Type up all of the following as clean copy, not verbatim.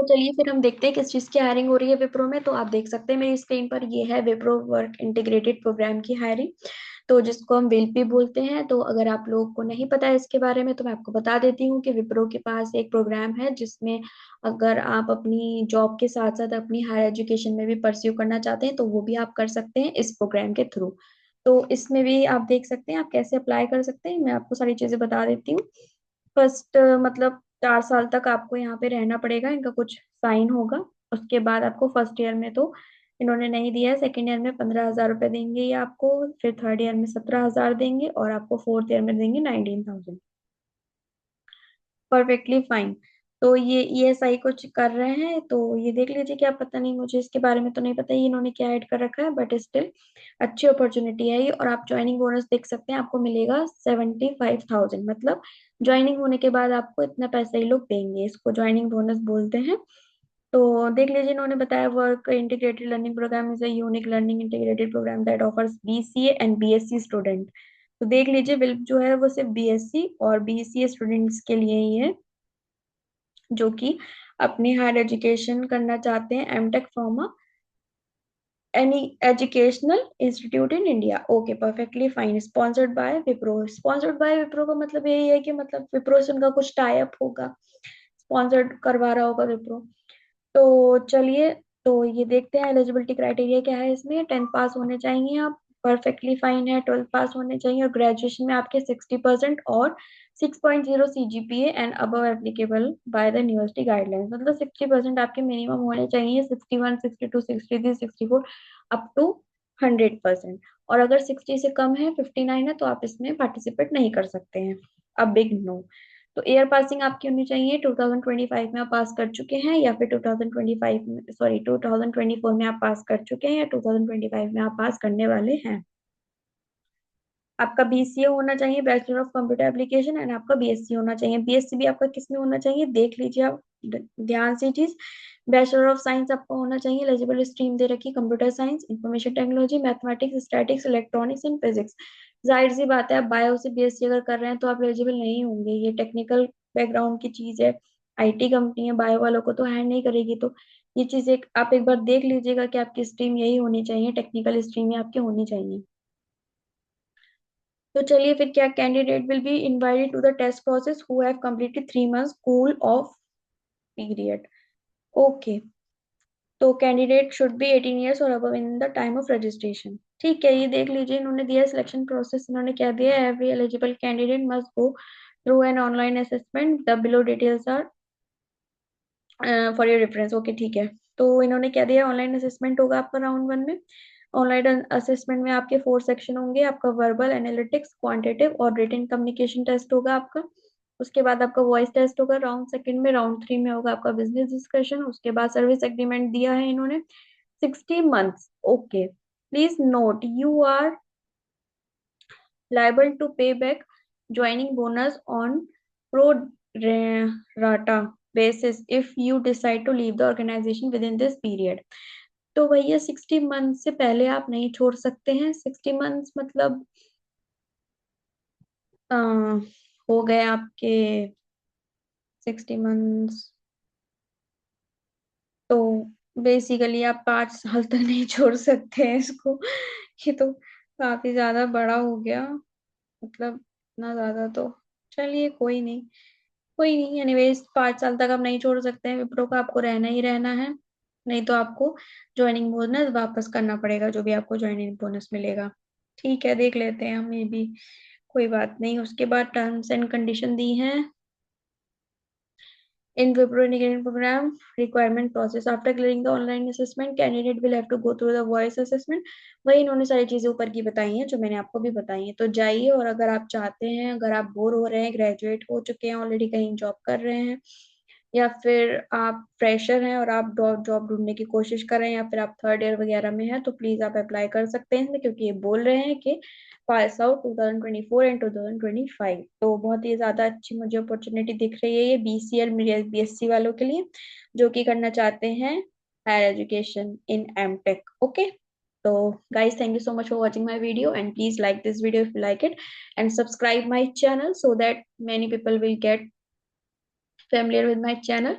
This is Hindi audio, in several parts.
चलिए फिर हम देखते हैं किस चीज़ की हायरिंग हो रही है विप्रो में। तो आप देख सकते हैं मेरी स्क्रीन पर, ये है विप्रो वर्क इंटीग्रेटेड प्रोग्राम की हायरिंग, तो जिसको हम विल्पी बोलते हैं। तो अगर आप लोगों को नहीं पता है इसके बारे में तो मैं आपको बता देती हूँ कि विप्रो के पास एक प्रोग्राम है जिसमें अगर आप अपनी जॉब के साथ साथ अपनी हायर एजुकेशन में भी परस्यू करना चाहते हैं तो वो भी आप कर सकते हैं इस प्रोग्राम के थ्रू। तो इसमें भी आप देख सकते हैं आप कैसे अप्लाई कर सकते हैं, मैं आपको सारी चीजें बता देती हूँ। फर्स्ट मतलब 4 साल तक आपको यहाँ पे रहना पड़ेगा, इनका कुछ साइन होगा। उसके बाद आपको फर्स्ट ईयर में तो इन्होंने नहीं दिया है, सेकेंड ईयर में 15,000 रुपये देंगे ये आपको, फिर थर्ड ईयर में 17,000 देंगे और आपको फोर्थ ईयर में देंगे 19,000। Perfectly fine. तो ये ESI कुछ कर रहे हैं तो ये देख लीजिए। क्या पता नहीं, मुझे इसके बारे में तो नहीं पता ये इन्होंने क्या ऐड कर रखा है, बट स्टिल अच्छी अपॉर्चुनिटी है ये। और आप ज्वाइनिंग बोनस देख सकते हैं, आपको मिलेगा 75,000, मतलब ज्वाइनिंग होने के बाद आपको इतना पैसा ही लोग देंगे, इसको ज्वाइनिंग बोनस बोलते हैं। तो देख लीजिए, इन्होंने बताया work integrated learning programme is a unique learning integrated programme that offers BCA and BSc student. तो देख लीजिए विल्प जो है वो सिर्फ BSc और BCA स्टूडेंट्स के लिए ही है, जो कि अपनी हायर एजुकेशन करना चाहते हैं, MTech from any educational institute in India. Okay perfectly fine. Sponsored by Wipro. Sponsored by Wipro का मतलब यही है कि मतलब विप्रो से उनका कुछ टाई अप होगा, स्पॉन्सर्ड करवा रहा होगा विप्रो। तो चलिए, तो ये देखते हैं एलिजिबिलिटी क्राइटेरिया क्या है इसमें। 10th पास होने चाहिए आप, परफेक्टली फाइन है। 12th पास होने चाहिए और ग्रेजुएशन में आपके 60% और 6.0 CGPA and above applicable by the university guidelines. मतलब 60% आपके मिनिमम होने चाहिए, 61, 62, 63, 64 अप टू 100%। और अगर 60 से कम है, 59 है, तो आप इसमें पार्टिसिपेट नहीं कर सकते हैं। अब बिग नो। तो एयर पासिंग आपकी होनी चाहिए, 2025 में आप पास कर चुके हैं या फिर 2025 में, सॉरी 2024 में आप पास कर चुके हैं या 2025 में आप पास करने वाले हैं। आपका BCA होना चाहिए, bachelor of computer application, and आपका BSc होना चाहिए। BSc भी आपका किस में होना चाहिए देख लीजिए आप ध्यान से चीज। बैचलर ऑफ साइंस आपका होना चाहिए, एलिजिबल स्ट्रीम दे रखी computer science, information technology, mathematics, statics, electronics and physics. जाहिर सी बात है, आप बायो से BSc अगर कर रहे हैं तो आप एलिजिबल नहीं होंगे, ये टेक्निकल बैकग्राउंड की चीज है। IT कंपनी है, बायो वालों को तो हैंड नहीं करेगी। तो ये चीज एक आप एक बार देख लीजिएगा कि आपकी स्ट्रीम यही होनी चाहिए, टेक्निकल स्ट्रीम ही आपकी होनी चाहिए। तो चलिए फिर, क्या candidate will be invited to the test process who have completed 3 months cool off period. Okay. तो कैंडिडेट शुड बी 18 ईयर्स और above in the time of registration. ठीक है, ये देख लीजिए इन्होंने दिया सिलेक्शन प्रोसेस, इन्होंने क्या दिया, every eligible candidate must go through an online assessment, the below details are for your reference. Okay ठीक है। तो इन्होंने क्या दिया, ऑनलाइन असेसमेंट होगा आपका राउंड 1 में। ऑनलाइन असेसमेंट में आपके 4 सेक्शन होंगे, आपका वर्बल, एनालिटिक्स, क्वांटिटेटिव और रिटन कम्युनिकेशन टेस्ट होगा आपका। उसके बाद आपका वॉइस टेस्ट होगा राउंड 2 में। राउंड 3 में होगा आपका बिजनेस डिस्कशन। उसके बाद सर्विस एग्रीमेंट दिया है इन्होंने 60 months। Okay, please note you are liable to pay back joining bonus on pro rata basis if you decide to leave the organization within this period। तो भैया 60 मंथ से पहले आप नहीं छोड़ सकते हैं। 60 मंथ्स मतलब अ, हो गए आपके 60 मंथ्स, तो बेसिकली आप 5 साल तक नहीं छोड़ सकते हैं इसको। ये तो काफी ज्यादा बड़ा हो गया, मतलब इतना ज्यादा तो। चलिए कोई नहीं, कोई नहीं, एनीवेज 5 साल तक आप नहीं छोड़ सकते हैं विप्रो का, आपको रहना ही रहना है। नहीं तो आपको ज्वाइनिंग बोनस वापस करना पड़ेगा, जो भी आपको ज्वाइनिंग बोनस मिलेगा। ठीक है, देख लेते हैं हम ये भी, कोई बात नहीं। उसके बाद टर्म्स एंड कंडीशन दी हैं। In Wipro Integrated Program requirement process, after clearing the online assessment, candidate will have to go through the voice assessment। वही इन्होंने सारी चीजें ऊपर की बताई हैं जो मैंने आपको भी बताई हैं। तो जाइए, और अगर आप चाहते हैं, अगर आप बोर हो रहे हैं, ग्रेजुएट हो चुके हैं ऑलरेडी, कहीं जॉब कर रहे हैं, या फिर आप फ्रेशर हैं और आप जॉब ढूंढने की कोशिश कर रहे हैं, या फिर आप थर्ड ईयर वगैरह में हैं, तो प्लीज आप अप्लाई कर सकते हैं इसमें, क्योंकि ये बोल रहे हैं कि पास आउट 2024 एंड 2025। तो बहुत ही ज्यादा अच्छी मुझे अपॉर्चुनिटी दिख रही है ये BCL BSc वालों के लिए, जो कि करना चाहते हैं higher education in MTech. Okay. तो guys, thank you so much for watching my video, and please like this video if you like it, and subscribe my channel so that many people will get familiar with my channel,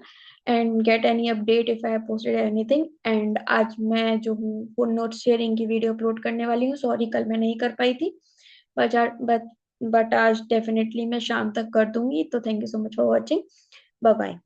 and get any update if I have posted anything. And आज मैं जो हूँ वो नोट शेयरिंग की वीडियो अपलोड करने वाली हूँ। सॉरी कल मैं नहीं कर पाई थी, बट बट आज डेफिनेटली मैं शाम तक कर दूंगी। तो thank you so much for watching. Bye bye.